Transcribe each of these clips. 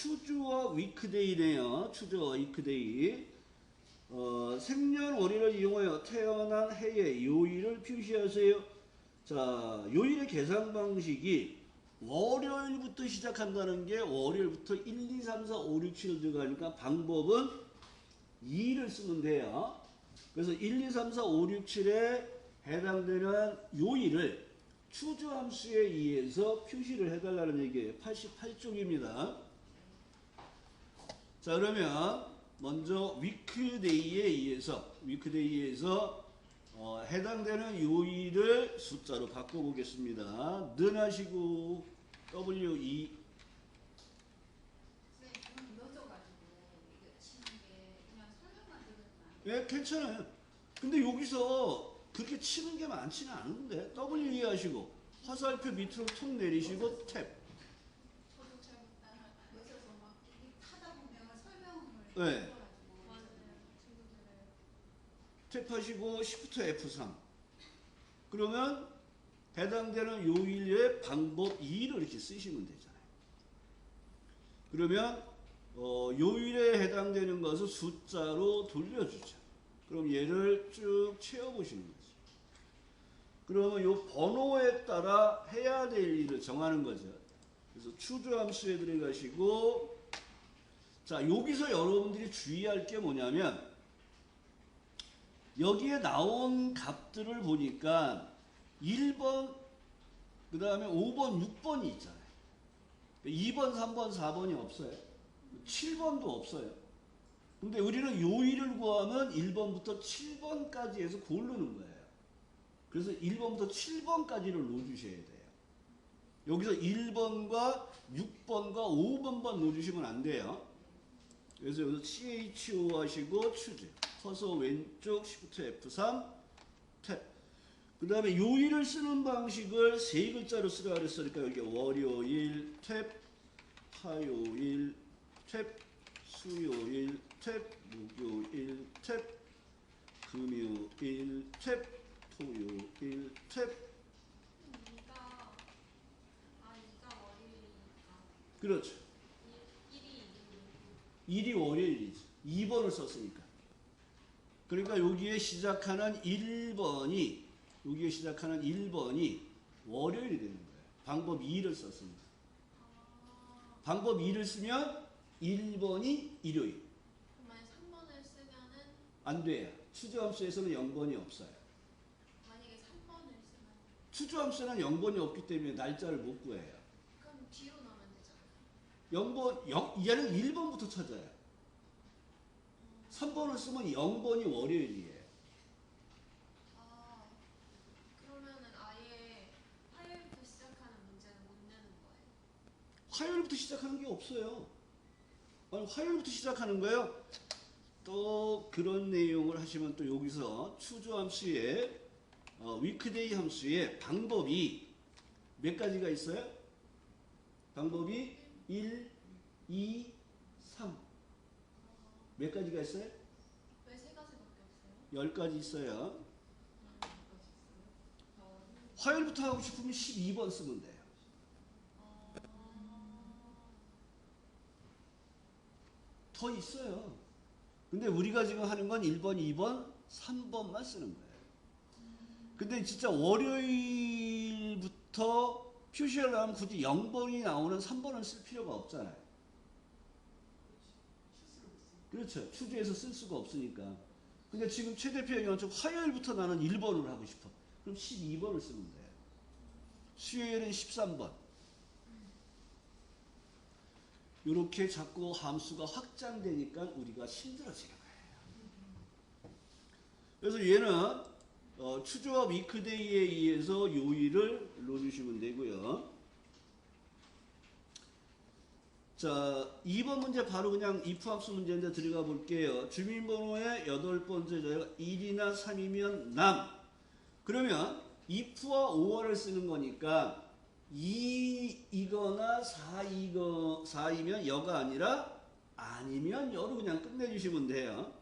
추주어 위크데이네요. 추주어 위크데이. 생년월일을 이용하여 태어난 해의 요일을 표시하세요. 자, 요일의 계산 방식이 월요일부터 시작한다는 게 월요일부터 1, 2, 3, 4, 5, 6, 7 들어가니까 방법은 2를 쓰면 돼요. 그래서 1, 2, 3, 4, 5, 6, 7에 해당되는 요일을 추주함수에 의해서 표시를 해달라는 얘기예요. 88쪽입니다. 자, 그러면 먼저 위크데이에 의해서 해당되는 요일을 숫자로 바꿔보겠습니다. 는 하시고 W2 예, 괜찮아요. 근데 여기서 그렇게 치는 게 많지는 않은데 W2 하시고 화살표 밑으로 톡 내리시고 탭. 네. 탭하시고 Shift F3. 그러면 해당되는 요일의 방법 2를 이렇게 쓰시면 되잖아요. 그러면 요일에 해당되는 것을 숫자로 돌려주죠. 그럼 얘를 쭉 채워보시는 거죠. 그러면 요 번호에 따라 해야 될 일을 정하는 거죠. 그래서 추주함수에 들어가시고, 자, 여기서 여러분들이 주의할 게 뭐냐면 여기에 나온 값들을 보니까 1번, 그 다음에 5번, 6번이 있잖아요. 2번, 3번, 4번이 없어요. 7번도 없어요. 근데 우리는 요일을 구하면 1번부터 7번까지 해서 고르는 거예요. 그래서 1번부터 7번까지를 넣어주셔야 돼요. 여기서 1번과 6번과 5번만 넣어주시면 안 돼요. 그래서 여기서 CHO 하시고 추주. 커서 왼쪽 Shift F3 탭. 그 다음에 요일을 쓰는 방식을 세 글자로 쓰라 그랬으니까 여기 월요일 탭, 화요일 탭, 수요일 탭, 목요일 탭, 금요일 탭, 토요일 탭. 그렇죠. 1이 월요일이지. 2번을 썼으니까. 그러니까 여기에 시작하는 1번이 월요일이 되는 거예요. 방법 2를 썼습니다. 방법 2를 쓰면 1번이 일요일. 만약 3번을 쓰면은 안 돼요. 추주함수에서는 0번이 없어요. 만약에 3번을 쓰면 추주함수는 0번이 없기 때문에 날짜를 못 구해요. 그럼 뒤로 나면 되잖아요. 0번, 얘는 1번부터 찾아요. 3번을 쓰면 0번이 월요일이에요. 그러면은 아예 화요일부터 시작하는 문제는 못 내는 거예요? 화요일부터 시작하는 게 없어요. 아니, 화요일부터 시작하는 거예요? 또 그런 내용을 하시면 또 여기서 추주함수의 위크데이 함수의 방법이 몇 가지가 있어요? 방법이 1, 2, 3. 몇 가지가 있어요? 왜 세 가지밖에 없어요? 10가지 있어요. 화요일부터 하고 싶으면 12번 쓰면 돼요. 더 있어요. 근데 우리가 지금 하는 건 1번, 2번, 3번만 쓰는 거예요. 근데 진짜 월요일부터 표시를 하면 굳이 0번이 나오는 3번을 쓸 필요가 없잖아요. 그렇죠. 추주에서 쓸 수가 없으니까. 근데 지금 최 대표의 경우는 화요일부터 나는 1번을 하고 싶어. 그럼 12번을 쓰면 돼요. 수요일은 13번. 이렇게 자꾸 함수가 확장되니까 우리가 힘들어지는 거예요. 그래서 얘는 추주와 위크데이에 의해서 요일을 넣어주시면 되고요. 자, 2번 문제 바로 그냥 if 함수 문제인데 들어가 볼게요. 주민번호의 8번째 자리가 1이나 3이면 남. 그러면 if와 or를 쓰는 거니까 2이거나 4이면 여가 아니라 아니면 여로 그냥 끝내주시면 돼요.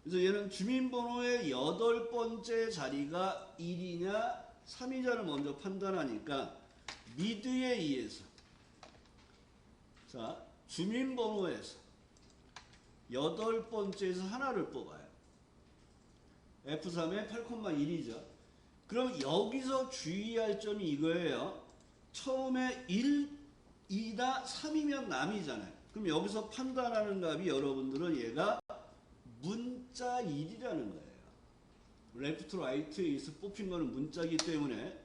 그래서 얘는 주민번호의 8번째 자리가 1이냐 3이냐를 먼저 판단하니까 미드에 의해서, 자, 주민번호에서 8번째에서 하나를 뽑아요. F3에 8,1이죠. 그럼 여기서 주의할 점이 이거예요. 처음에 1, 2다 3이면 남이잖아요. 그럼 여기서 판단하는 값이 여러분들은 얘가 문자 1이라는 거예요. 레프트 라이트에서 뽑힌 거는 문자이기 때문에.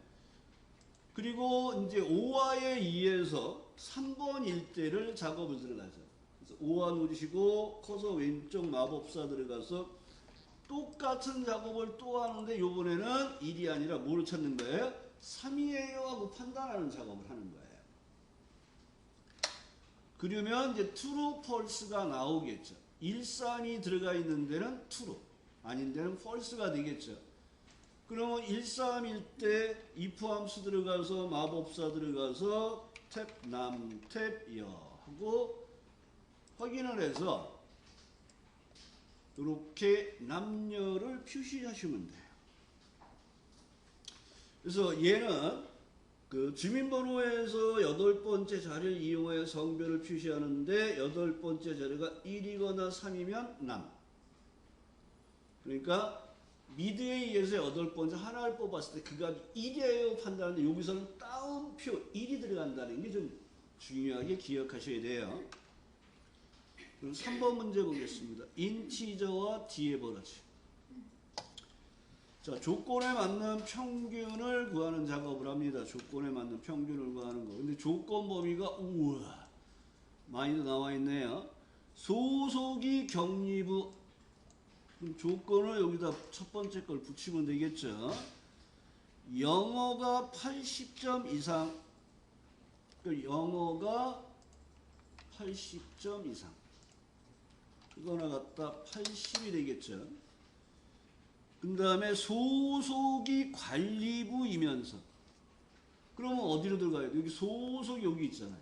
그리고 이제 5화에 2에서 3번 일대를 작업을 들어가죠. 그래서 5화 누르시고 커서 왼쪽 마법사 들어가서 똑같은 작업을 또 하는데 이번에는 1이 아니라 뭐를 찾는 거예요? 3이에요 하고 판단하는 작업을 하는 거예요. 그러면 이제 true, false가 나오겠죠. 1, 3이 들어가 있는 데는 true, 아닌 데는 false가 되겠죠. 그러면 1, 3일 때 if 함수 들어가서 마법사 들어가서 탭, 남, 탭, 여 하고 확인을 해서 이렇게 남녀를 표시하시면 돼요. 그래서 얘는 그 주민번호에서 8번째 자리를 이용하여 성별을 표시하는데 8번째 자리가 1이거나 3이면 남. 그러니까 미드에 의해서 8번째 하나를 뽑았을 때 그 값이 1이에요 판단하는데 여기서는 따옴표 1이 들어간다는 게 좀 중요하게 기억하셔야 돼요. 그럼 3번 문제 보겠습니다. 인티저와 디에버러지. 자, 조건에 맞는 평균을 구하는 작업을 합니다. 조건에 맞는 평균을 구하는 거. 근데 조건 범위가 우와 많이 나와 있네요. 소속이 격리부. 그럼 조건을 여기다 첫 번째 걸 붙이면 되겠죠. 영어가 80점 이상. 영어가 80점 이상. 이거나 갖다 80이 되겠죠. 그 다음에 소속이 관리부이면서 그러면 어디로 들어가요? 여기 소속이 여기 있잖아요.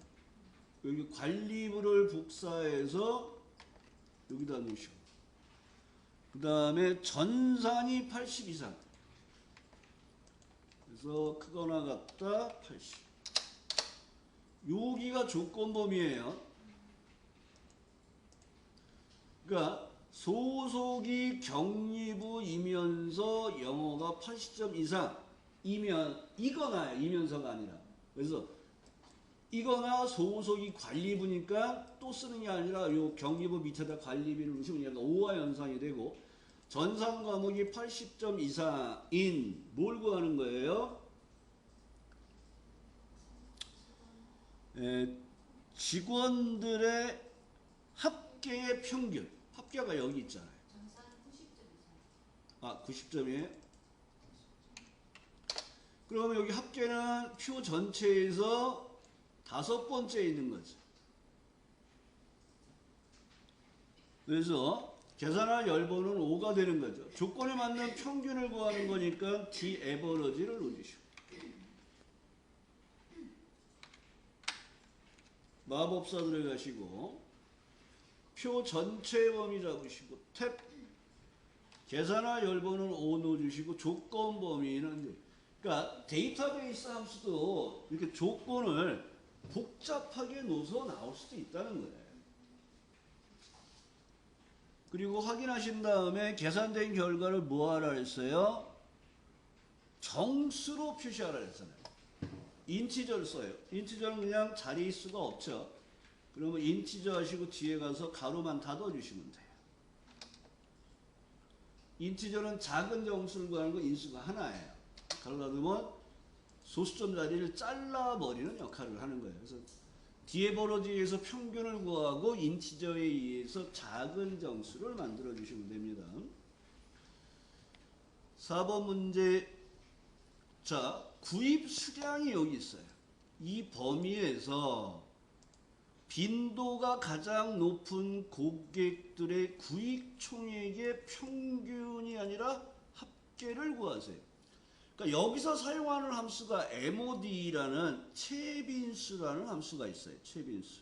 여기 관리부를 복사해서 여기다 놓으시고 그 다음에 전산이 80 이상 그래서 크거나 같다 80 여기가 조건 범위예요. 그러니까 소속이 격리부이면서 영어가 80점 이상이면 이거나요. 이면서가 아니라. 그래서 이거나 소속이 관리부니까 또 쓰는 게 아니라 요 격리부 밑에다 관리비를 넣으시면 얘가 5화 연상이 되고 전산 과목이 80점 이상인 뭘 구하는 거예요? 직원들의 합계의 평균. 합계가 여기 있잖아요. 전산 90점 이상. 아, 90점이에요? 그러면 여기 합계는 표 전체에서 5번째에 있는 거죠. 그래서 계산할 열번은 5가 되는 거죠. 조건에 맞는 평균을 구하는 거니까 디에버러지를 넣어주시고 마법사 들어가시고 표 전체 범위 잡으시고 탭 계산할 열번은 5 넣어주시고 조건 범위는 그러니까 데이터베이스 함수도 이렇게 조건을 복잡하게 넣어서 나올 수도 있다는 거예요. 그리고 확인하신 다음에 계산된 결과를 뭐 하라 했어요? 정수로 표시하라 했잖아요. 인티저를 써요. 인티저는 그냥 자리수가 없죠. 그러면 인티저 하시고 뒤에 가서 가로만 닫아주시면 돼요. 인티저는 작은 정수를 구하는 건 인수가 하나예요. 가로 닫으면 소수점 자리를 잘라버리는 역할을 하는 거예요. 그래서 디에버러지에서 평균을 구하고 인티저에 의해서 작은 정수를 만들어 주시면 됩니다. 4번 문제. 자, 구입 수량이 여기 있어요. 이 범위에서 빈도가 가장 높은 고객들의 구입 총액의 평균이 아니라 합계를 구하세요. 그러니까 여기서 사용하는 함수가 MOD라는 채빈수라는 함수가 있어요. 채빈수.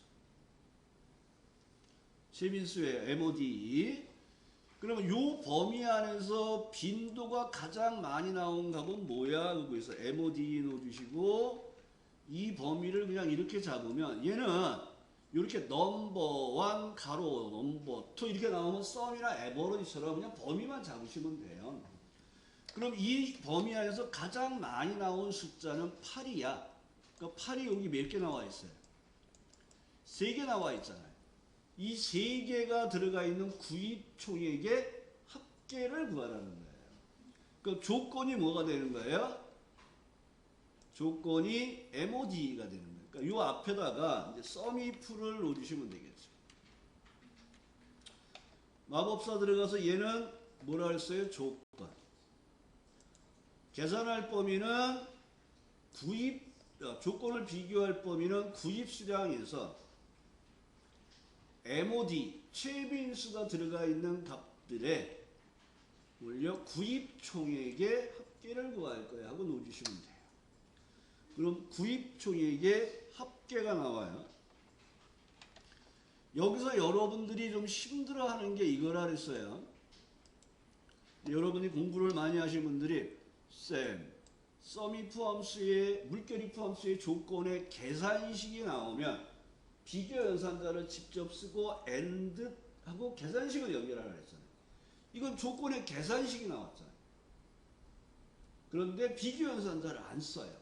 채빈수의 MOD. 그러면 요 범위 안에서 빈도가 가장 많이 나온 값은 뭐야? 그러고 있어. MOD 넣어주시고 이 범위를 그냥 이렇게 잡으면 얘는 이렇게 넘버 1 가로 넘버 2 이렇게 나오면 썸이나 에버리지처럼 그냥 범위만 잡으시면 돼요. 그럼 이 범위 안에서 가장 많이 나온 숫자는 8이야. 그러니까 8이 여기 몇 개 나와 있어요? 3개 나와 있잖아요. 이 3개가 들어가 있는 구입총액의 합계를 구하라는 거예요. 그 조건이 뭐가 되는 거예요? 조건이 MOD가 되는 거예요. 그러니까 이 앞에다가 이제 썸이프를 넣어주시면 되겠죠. 마법사 들어가서 얘는 뭐라 했어요? 조건. 계산할 범위는 조건을 비교할 범위는 구입 수량에서 MOD, 최빈수가 들어가 있는 값들의 원료 구입 총액의 합계를 구할 거야 하고 넣어주시면 돼요. 그럼 구입 총액의 합계가 나와요. 여기서 여러분들이 좀 힘들어하는 게 이거라 그랬어요. 여러분이 공부를 많이 하신 분들이 쌤, 썸이프 함수의 물결이프 함수의 조건의 계산식이 나오면 비교 연산자를 직접 쓰고 AND 하고 계산식을 연결하라 했잖아요. 이건 조건의 계산식이 나왔잖아요. 그런데 비교 연산자를 안 써요.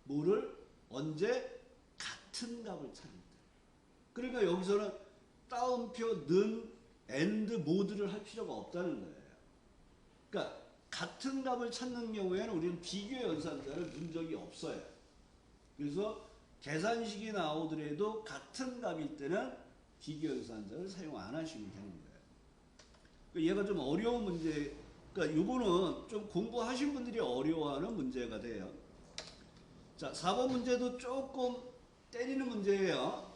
뭐를? 언제? 같은 값을 찾는 때. 그러니까 여기서는 따옴표, 는, AND 모드를 할 필요가 없다는 거예요. 그러니까 같은 값을 찾는 경우에는 우리는 비교 연산자를 넣은 적이 없어요. 그래서 계산식이 나오더라도 같은 값일 때는 비교 연산자를 사용 안 하시면 되는 거예요. 그러니까 얘가 좀 어려운 문제, 그러니까 요거는 좀 공부하신 분들이 어려워하는 문제가 돼요. 자, 4번 문제도 조금 때리는 문제예요.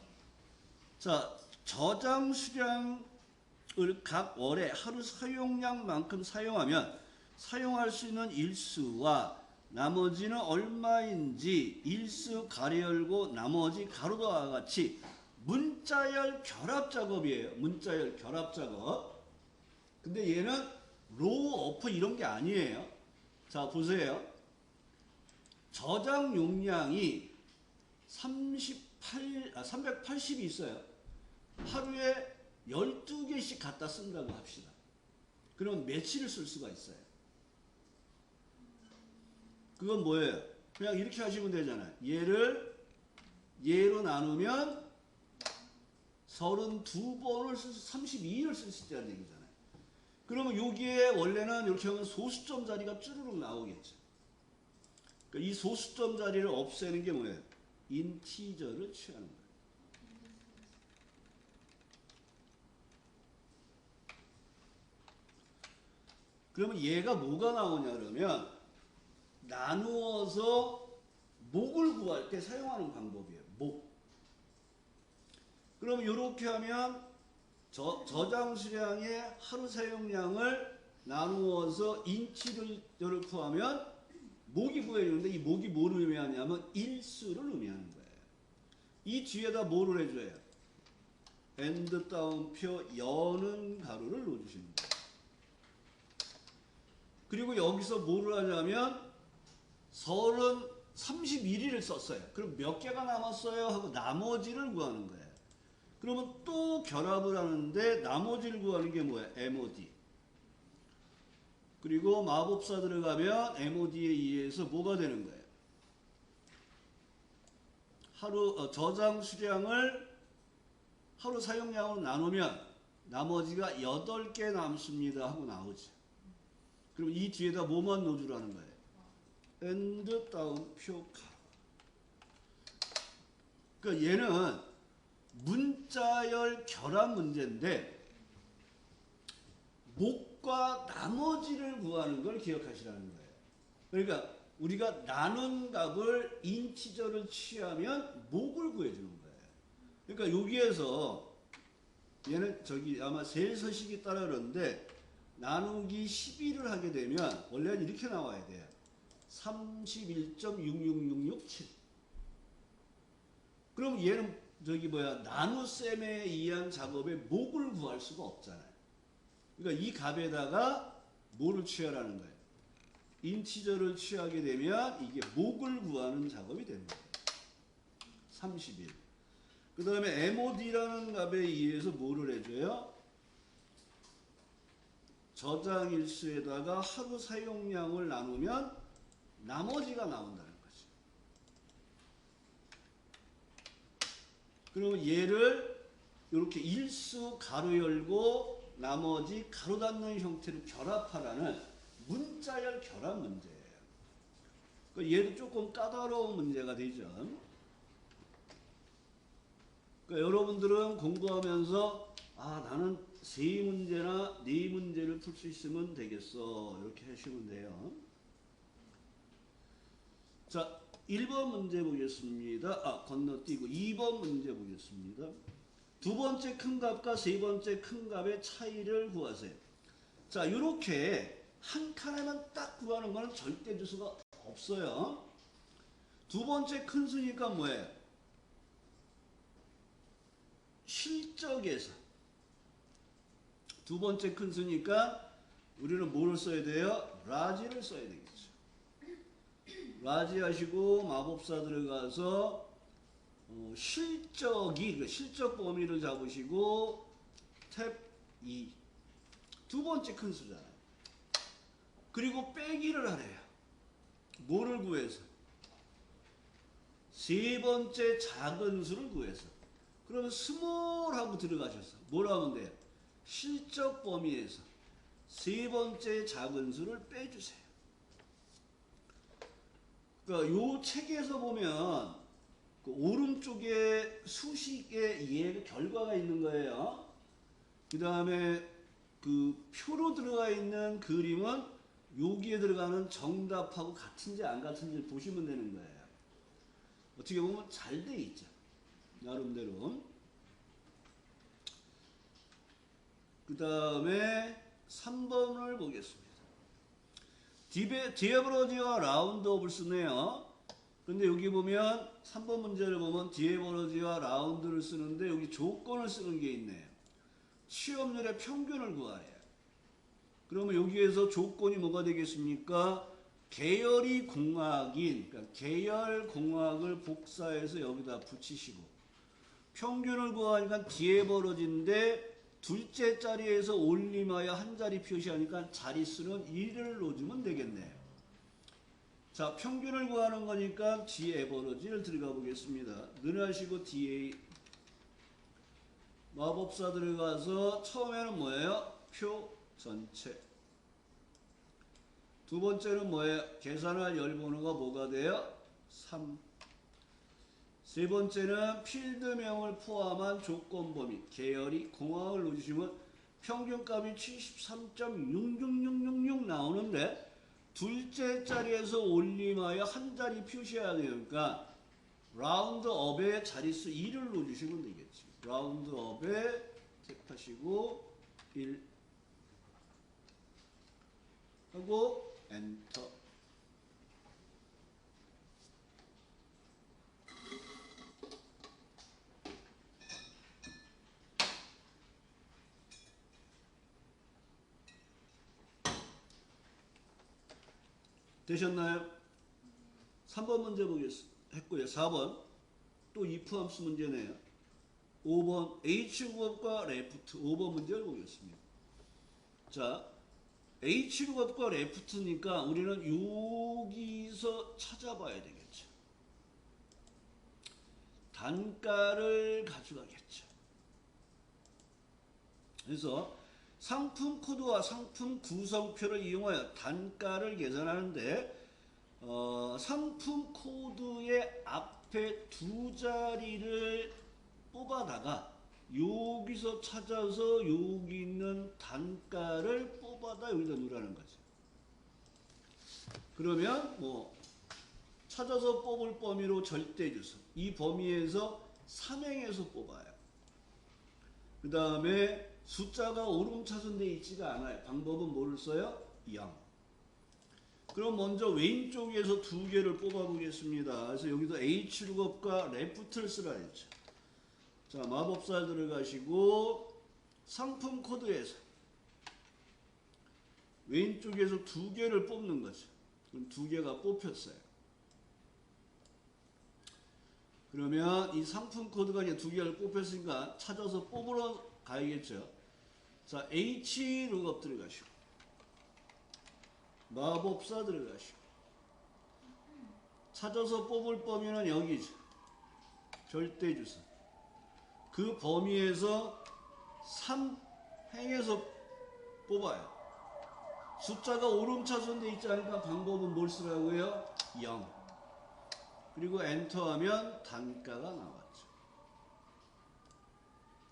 자, 저장 수량을 각 월에 하루 사용량만큼 사용하면 사용할 수 있는 일수와 나머지는 얼마인지 일수 가로 열고 나머지 가로 닫아와 같이 문자열 결합 작업이에요. 문자열 결합 작업. 근데 얘는 로우 어프 이런 게 아니에요. 자, 보세요. 저장 용량이 380이 있어요. 하루에 12개씩 갖다 쓴다고 합시다. 그럼 며칠을 쓸 수가 있어요. 그건 뭐예요? 그냥 이렇게 하시면 되잖아요. 얘로 나누면 32번을 32일을 쓸 수 있다는 얘기잖아요. 그러면 여기에 원래는 이렇게 하면 소수점 자리가 쭈르륵 나오겠죠. 그러니까 이 소수점 자리를 없애는 게 뭐예요? 인티저를 취하는 거예요. 그러면 얘가 뭐가 나오냐 그러면 나누어서 목을 구할 때 사용하는 방법이에요. 목. 그럼 이렇게 하면 저장 수량의 하루 사용량을 나누어서 인치를 구하면 목이 구해주는데 이 목이 뭐를 의미하냐면 일수를 의미하는 거예요. 이 뒤에다 뭐를 해줘요? AND 따옴표 여는 가로를 넣어주시는 거예요. 그리고 여기서 뭐를 하냐면 31일을 썼어요. 그럼 몇 개가 남았어요? 하고 나머지를 구하는 거예요. 그러면 또 결합을 하는데 나머지를 구하는 게 뭐야? MOD. 그리고 마법사 들어가면 MOD에 의해서 뭐가 되는 거예요? 저장 수량을 하루 사용량으로 나누면 나머지가 8개 남습니다 하고 나오죠. 그럼 이 뒤에다 뭐만 넣어주라는 거예요? AND 따옴표 가로. 그러니까 얘는 문자열 결합 문제인데 목과 나머지를 구하는 걸 기억하시라는 거예요. 그러니까 우리가 나눈 값을 인티저를 취하면 목을 구해주는 거예요. 그러니까 여기에서 얘는 저기 아마 셀 서식이 따라 그러는데 나누기 12를 하게 되면 원래는 이렇게 나와야 돼요. 31.66667. 그럼 얘는 나눗셈에 의한 작업에 목을 구할 수가 없잖아요. 그러니까 이 값에다가 뭐를 취하라는 거예요? 인티저를 취하게 되면 이게 목을 구하는 작업이 되는 거예요. 31. 그 다음에 MOD라는 값에 의해서 뭐를 해줘요? 저장 일수에다가 하루 사용량을 나누면 나머지가 나온다는 거지. 그러면 얘를 이렇게 일수 가로 열고 나머지 가로 닫는 형태로 결합하라는 문자열 결합 문제예요. 그러니까 얘도 조금 까다로운 문제가 되죠. 그러니까 여러분들은 공부하면서 나는 세 문제나 네 문제를 풀 수 있으면 되겠어. 이렇게 하시면 돼요. 자, 1번 문제 보겠습니다. 건너뛰고 2번 문제 보겠습니다. 두 번째 큰 값과 세 번째 큰 값의 차이를 구하세요. 자, 이렇게 한 칸에만 딱 구하는 거는 절대 주수가 없어요. 두 번째 큰 수니까 뭐예요? 실적에서 두 번째 큰 수니까 우리는 뭐를 써야 돼요? 라지를 써야 되겠죠. 라지 하시고 마법사 들어가서 실적이 실적 범위를 잡으시고 탭 2 두 번째 큰 수잖아요. 그리고 빼기를 하래요. 뭐를 구해서? 세 번째 작은 수를 구해서. 그러면 스몰하고 들어가셔서 뭘 하면 돼요? 실적 범위에서 세 번째 작은 수를 빼주세요. 그러니까 요 책에서 보면 그 오른쪽에 수식의 이해 결과가 있는 거예요. 그 다음에 그 표로 들어가 있는 그림은 여기에 들어가는 정답하고 같은지 안 같은지 보시면 되는 거예요. 어떻게 보면 잘 돼 있죠. 나름대로. 그 다음에 3번을 보겠습니다. 디에버러지와 라운드업을 쓰네요. 근데 여기 보면 3번 문제를 보면 디에버러지와 라운드를 쓰는데 여기 조건을 쓰는 게 있네요. 취업률의 평균을 구하래요. 그러면 여기에서 조건이 뭐가 되겠습니까? 계열이 공학인, 그러니까 계열 공학을 복사해서 여기다 붙이시고 평균을 구하니까 디에버러지인데 둘째 자리에서 올림하여 한 자리 표시하니까 자릿수는 1을 넣어주면 되겠네요. 자, 평균을 구하는 거니까 디에버러지를 들어가 보겠습니다. 늘하시고 DA 마법사 들어가서 처음에는 뭐예요? 표 전체. 두 번째는 뭐예요? 계산할 열 번호가 뭐가 돼요? 3. 세 번째는 필드명을 포함한 조건 범위, 계열이 공학을 넣어주시면 평균값이 73.66666 나오는데 둘째 자리에서 올림하여 한 자리 표시해야 되니까 라운드업에 자릿수 2를 넣어주시면 되겠지. 라운드업에 택하시고 1 하고 엔터. 되셨나요? 3번 문제 했고요. 4번 또 if 함수 문제네요. 5번 H국어과 레프트 5번 문제를 보겠습니다. 자, H국어과 레프트니까 우리는 여기서 찾아봐야 되겠죠. 단가를 가져가겠죠. 그래서 상품 코드와 상품 구성표를 이용하여 단가를 계산하는데 상품 코드의 앞에 두 자리를 뽑아다가 여기서 찾아서 여기 있는 단가를 뽑아다 여기다 넣으라는 거죠. 그러면 뭐 찾아서 뽑을 범위로 절대주수 이 범위에서 삼행에서 뽑아요. 그 다음에 숫자가 오름차순되어 있지가 않아요. 방법은 뭐를 써요? 0. 그럼 먼저 왼쪽에서 두 개를 뽑아 보겠습니다. 그래서 여기도 H룩업과 레프트를 쓰라 했죠. 자, 마법사 들어가시고 상품 코드에서 왼쪽에서 두 개를 뽑는 거죠. 그럼 두 개가 뽑혔어요. 그러면 이 상품 코드가 이제 두 개를 뽑혔으니까 찾아서 뽑으러 가야겠죠. 자, H 룩업 들어가시고, 마법사 들어가시고, 찾아서 뽑을 범위는 여기죠. 절대주사. 그 범위에서 3행에서 뽑아요. 숫자가 오름차순돼 있지 않으니까 방법은 뭘 쓰라고요? 0. 그리고 엔터하면 단가가 나왔죠.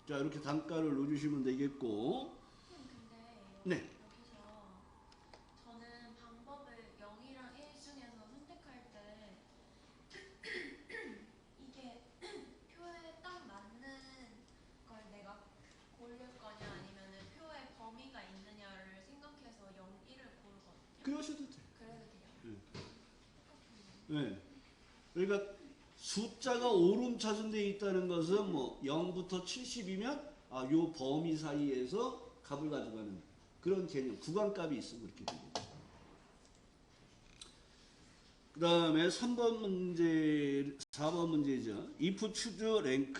자, 이렇게 단가를 넣어주시면 되겠고. 근데 네. 여기서 저는 방법을 0이랑 1 중에서 선택할 때 이게 표에 딱 맞는 걸 내가 고를 거냐 아니면은 표에 범위가 있느냐를 생각해서 0, 1을 고르거든요. 그러셔도 돼요. 그래도 돼요? 네. 그러니까 숫자가 오름차순돼 있다는 것은 뭐 0부터 70이면 요 범위 사이에서 값을 가져가는 그런 개념, 구간값이 있으면 그렇게 되겠죠. 그 다음에 3번 문제, 4번 문제죠. if choose rank.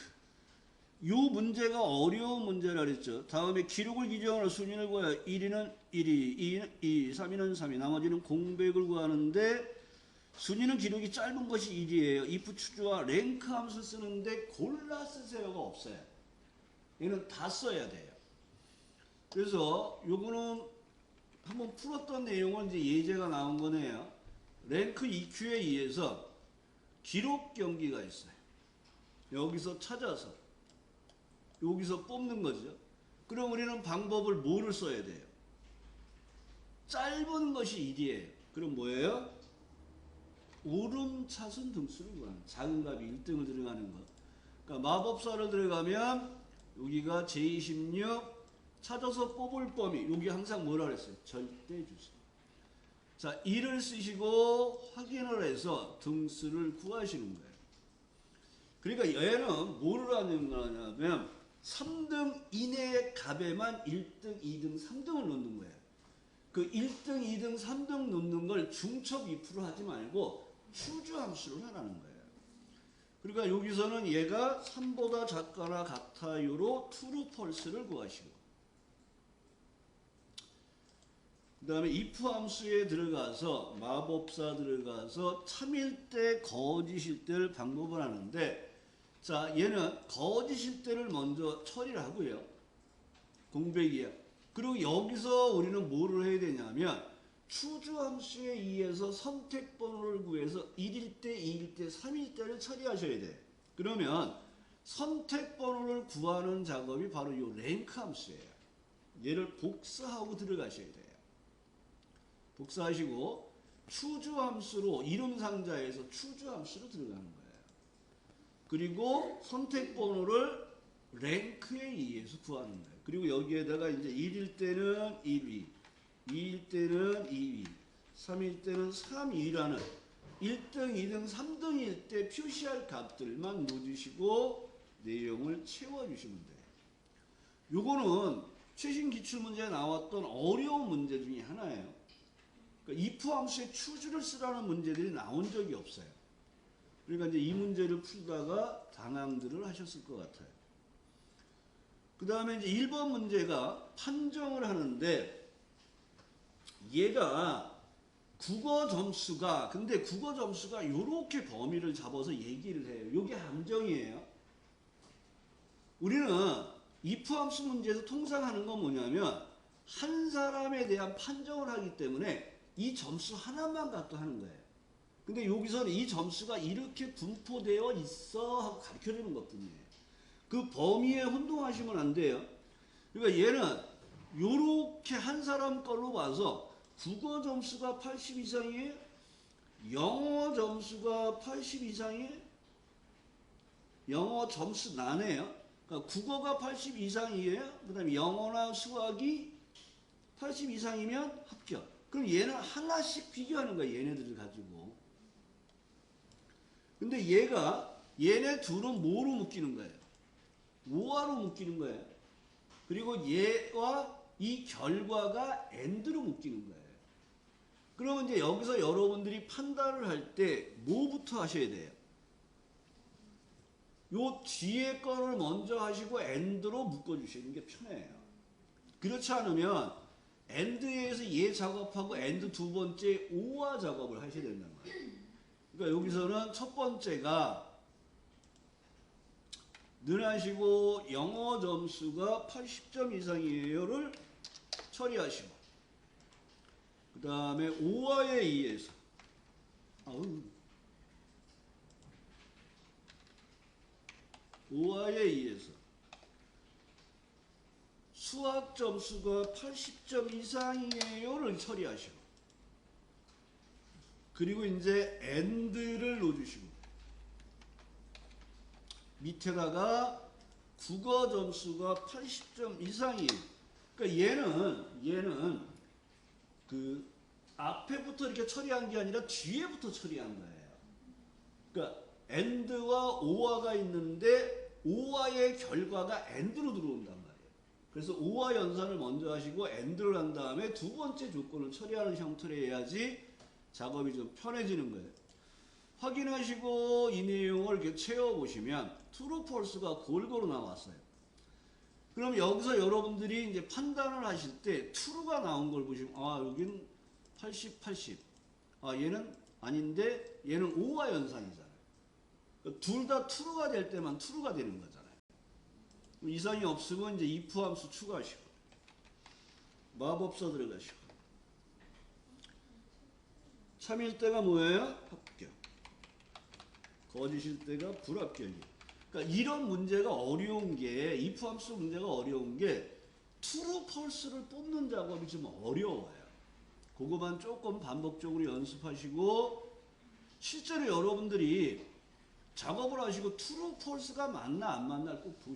요 문제가 어려운 문제라 그랬죠. 다음에 기록을 기정하는 순위를 구하여 1위는 1위, 2위는 2위, 3위는 3위, 나머지는 공백을 구하는데 순위는 기록이 짧은 것이 1이에요. if choose와 rank 함수 쓰는데 골라 쓰세요가 없어요. 얘는 다 써야 돼요. 그래서 요거는 한번 풀었던 내용은 이제 예제가 나온 거네요. 랭크 EQ에 의해서 기록 경기가 있어요. 여기서 찾아서 여기서 뽑는 거죠. 그럼 우리는 방법을 뭐를 써야 돼요? 짧은 것이 1이에요. 그럼 뭐예요? 오름차순 등수를 구하는 작은 값이 1등을 들어가는 것. 그러니까 마법사를 들어가면 여기가 J26 찾아서 뽑을 범위 여기 항상 뭐라 그랬어요? 절대주사. 자, 1을 쓰시고 확인을 해서 등수를 구하시는 거예요. 그러니까 얘는 뭐를 하는 거냐면 3등 이내의 값에만 1등, 2등, 3등을 넣는 거예요. 그 1등, 2등, 3등 넣는 걸 중첩 if로 하지 말고 추주 함수를 하라는 거예요. 그러니까 여기서는 얘가 3보다 작거나 같아요로 true, false를 구하시고, 그 다음에 if 함수에 들어가서 마법사 들어가서 참일 때 거짓일 때를 방법을 하는데, 자, 얘는 거짓일 때를 먼저 처리를 하고요. 공백이에요. 그리고 여기서 우리는 뭐를 해야 되냐면 추주 함수에 의해서 선택 번호를 구해서 1일 때, 2일 때, 3일 때를 처리하셔야 돼요. 그러면 선택 번호를 구하는 작업이 바로 이 랭크 함수예요. 얘를 복사하고 들어가셔야 돼요. 복사하시고 추주 함수로 이름 상자에서 추주 함수로 들어가는 거예요. 그리고 선택 번호를 랭크에 의해서 구하는 거예요. 그리고 여기에다가 이제 1일 때는 1위, 2일 때는 2위, 3일 때는 3위라는 1등, 2등, 3등일 때 표시할 값들만 넣어주시고 내용을 채워주시면 돼요. 요거는 최신 기출문제에 나왔던 어려운 문제 중에 하나예요. 그러니까 if 함수에 추주를 쓰라는 문제들이 나온 적이 없어요. 그러니까 이제 이 문제를 풀다가 당황들을 하셨을 것 같아요. 그 다음에 이제 1번 문제가 판정을 하는데 얘가 국어 점수가, 근데 국어 점수가 이렇게 범위를 잡아서 얘기를 해요. 이게 함정이에요. 우리는 if 함수 문제에서 통상 하는 건 뭐냐면 한 사람에 대한 판정을 하기 때문에 이 점수 하나만 갖고 하는 거예요. 근데 여기서는 이 점수가 이렇게 분포되어 있어 하고 가르쳐주는 것뿐이에요. 그 범위에 혼동하시면 안 돼요. 그러니까 얘는 요렇게 한 사람 걸로 봐서 국어 점수가 80 이상이에요? 영어 점수가 80 이상이에요? 영어 점수 나네요. 그러니까 국어가 80 이상이에요? 그 다음에 영어나 수학이 80 이상이면 합격. 그럼 얘는 하나씩 비교하는 거야, 얘네들을 가지고. 근데 얘네 둘은 뭐로 묶이는 거예요? 오화로 묶이는 거예요. 그리고 얘와 이 결과가 AND로 묶이는 거예요. 그러면 이제 여기서 여러분들이 판단을 할 때 뭐부터 하셔야 돼요? 요 뒤에 거를 먼저 하시고 AND로 묶어주시는 게 편해요. 그렇지 않으면 AND에서 얘 작업하고 AND 두 번째 OR 작업을 하셔야 된단 말이에요. 그러니까 여기서는 첫 번째가 능하시고 영어 점수가 80점 이상이에요를 처리하시고, 그 다음에 OR에 의해서 OR에 의해서 수학 점수가 80점 이상이에요를 처리하시고, 그리고 이제 AND를 넣어주시고, 밑에다가 국어 점수가 80점 이상이에요. 그러니까 얘는 그 앞에부터 이렇게 처리한 게 아니라 뒤에부터 처리한 거예요. 그러니까 AND와 OR가 있는데 OR의 결과가 AND로 들어온단 말이에요. 그래서 OR 연산을 먼저 하시고 AND를 한 다음에 두 번째 조건을 처리하는 형태로 해야지 작업이 좀 편해지는 거예요. 확인하시고 이 내용을 이렇게 채워보시면 true, false가 골고루 나왔어요. 그럼 여기서 여러분들이 이제 판단을 하실 때 true가 나온 걸 보시면, 아, 여긴 80, 80. 아, 얘는 아닌데 얘는 OR 연산이잖아요. 그러니까 둘 다 true가 될 때만 true가 되는 거잖아요. 이상이 없으면 이제 if 함수 추가하시고, 마법사 들어가시고, 참일 때가 뭐예요? 합격. 거짓일 때가 불합격이에요. 그러니까 이런 문제가 어려운 게, if 함수 문제가 어려운 게 true, false를 뽑는 작업이 좀 어려워요. 그거만 조금 반복적으로 연습하시고, 실제로 여러분들이 작업을 하시고 true, false가 맞나 안 맞나 꼭 보시고